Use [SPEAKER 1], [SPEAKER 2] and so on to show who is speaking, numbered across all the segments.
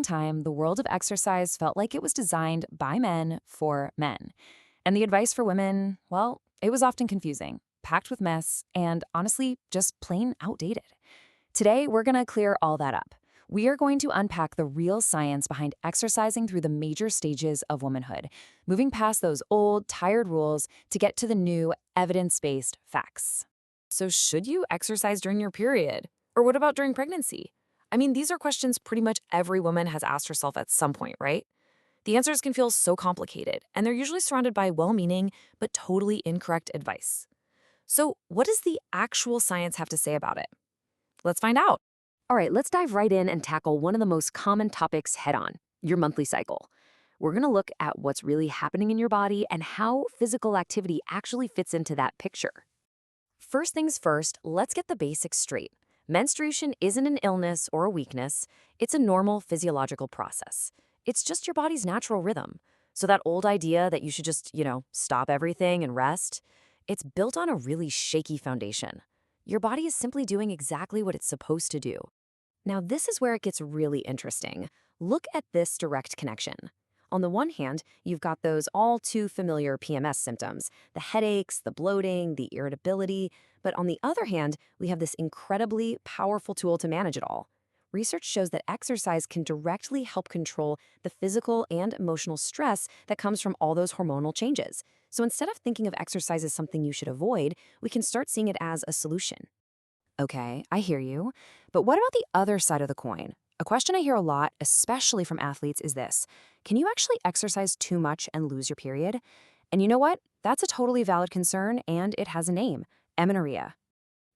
[SPEAKER 1] time, the world of exercise felt like it was designed by men for men. And the advice for women, well, it was often confusing, packed with mess, and honestly, just plain outdated. Today, we're going to clear all that up. We are going to unpack the real science behind exercising through the major stages of womanhood, moving past those old, tired rules to get to the new, evidence-based facts. So should you exercise during your period? Or what about during pregnancy? I mean, these are questions pretty much every woman has asked herself at some point, right? The answers can feel so complicated, and they're usually surrounded by well-meaning but totally incorrect advice. So what does the actual science have to say about it? Let's find out. All right, let's dive right in and tackle one of the most common topics head-on, your monthly cycle. We're going to look at what's really happening in your body and how physical activity actually fits into that picture. First things first, let's get the basics straight. Menstruation isn't an illness or a weakness. It's a normal physiological process. It's just your body's natural rhythm. So that old idea that you should just, stop everything and rest, it's built on a really shaky foundation. Your body is simply doing exactly what it's supposed to do. Now, this is where it gets really interesting. Look at this direct connection. On the one hand, you've got those all too familiar PMS symptoms, the headaches, the bloating, the irritability. But on the other hand, we have this incredibly powerful tool to manage it all. Research shows that exercise can directly help control the physical and emotional stress that comes from all those hormonal changes. So instead of thinking of exercise as something you should avoid, we can start seeing it as a solution. Okay, I hear you. But what about the other side of the coin? A question I hear a lot, especially from athletes, is this: can you actually exercise too much and lose your period? And you know what? That's a totally valid concern, and it has a name: amenorrhea.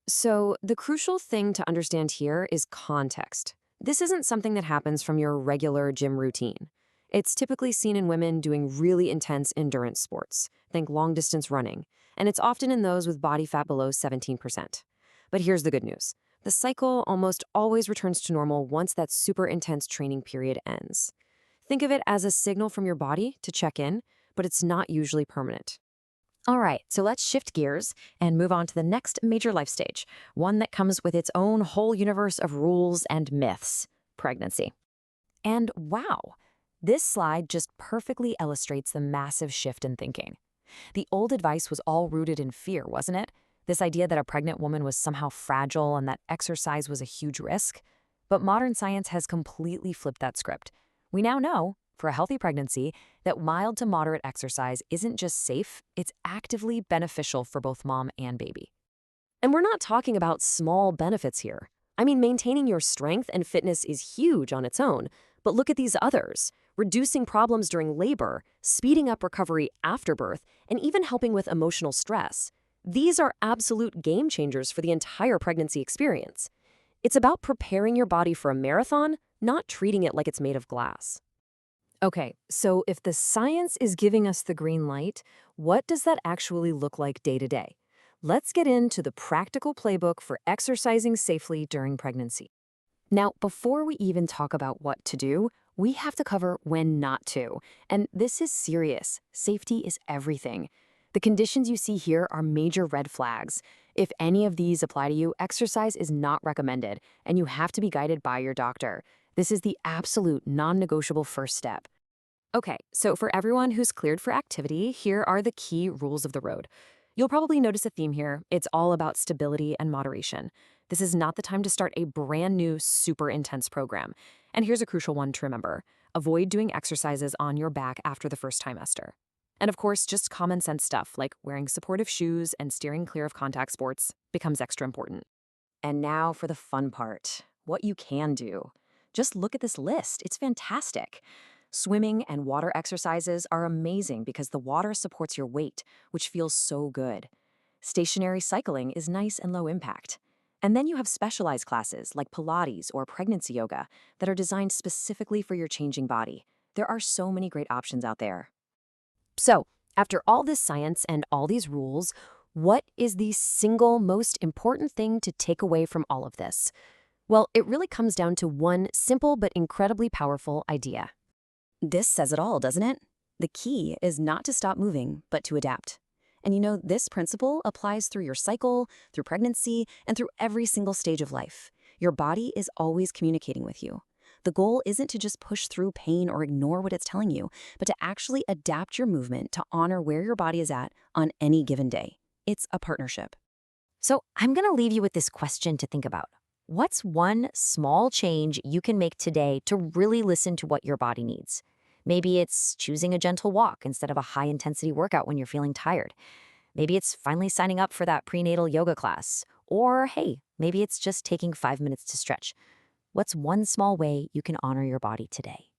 [SPEAKER 1] So the crucial thing to understand here is context. This isn't something that happens from your regular gym routine. It's typically seen in women doing really intense endurance sports, think long-distance running, and it's often in those with body fat below 17%. But here's the good news. The cycle almost always returns to normal once that super intense training period ends. Think of it as a signal from your body to check in, but it's not usually permanent. All right, so let's shift gears and move on to the next major life stage, one that comes with its own whole universe of rules and myths: pregnancy. And wow, this slide just perfectly illustrates the massive shift in thinking. The old advice was all rooted in fear, wasn't it? This idea that a pregnant woman was somehow fragile and that exercise was a huge risk. But modern science has completely flipped that script. We now know, for a healthy pregnancy, that mild to moderate exercise isn't just safe, it's actively beneficial for both mom and baby. And we're not talking about small benefits here. I mean, maintaining your strength and fitness is huge on its own, but look at these others: reducing problems during labor, speeding up recovery after birth, and even helping with emotional stress. These are absolute game changers for the entire pregnancy experience. It's about preparing your body for a marathon, not treating it like it's made of glass. Okay, so if the science is giving us the green light, what does that actually look like day to day? Let's get into the practical playbook for exercising safely during pregnancy. Now, before we even talk about what to do, we have to cover when not to. And this is serious. Safety is everything. The conditions you see here are major red flags. If any of these apply to you, exercise is not recommended, and you have to be guided by your doctor. This is the absolute non-negotiable first step. Okay, so for everyone who's cleared for activity, here are the key rules of the road. You'll probably notice a theme here. It's all about stability and moderation. This is not the time to start a brand new, super intense program. And here's a crucial one to remember: avoid doing exercises on your back after the first trimester. And of course, just common sense stuff like wearing supportive shoes and steering clear of contact sports becomes extra important. And now for the fun part: what you can do. Just look at this list. It's fantastic. Swimming and water exercises are amazing because the water supports your weight, which feels so good. Stationary cycling is nice and low impact. And then you have specialized classes like Pilates or pregnancy yoga that are designed specifically for your changing body. There are so many great options out there. So, after all this science and all these rules, what is the single most important thing to take away from all of this? Well, it really comes down to one simple but incredibly powerful idea. This says it all, doesn't it? The key is not to stop moving, but to adapt. And this principle applies through your cycle, through pregnancy, and through every single stage of life. Your body is always communicating with you.
[SPEAKER 2] The goal isn't to just push through pain or ignore what it's telling you, but to actually adapt your movement to honor where your body is at on any given day. It's a partnership.
[SPEAKER 3] So I'm going to leave you with this question to think about. What's one small change you can make today to really listen to what your body needs? Maybe it's choosing a gentle walk instead of a high intensity workout when you're feeling tired. Maybe it's finally signing up for that prenatal yoga class. Or hey, maybe it's just taking 5 minutes to stretch. What's one small way you can honor your body today?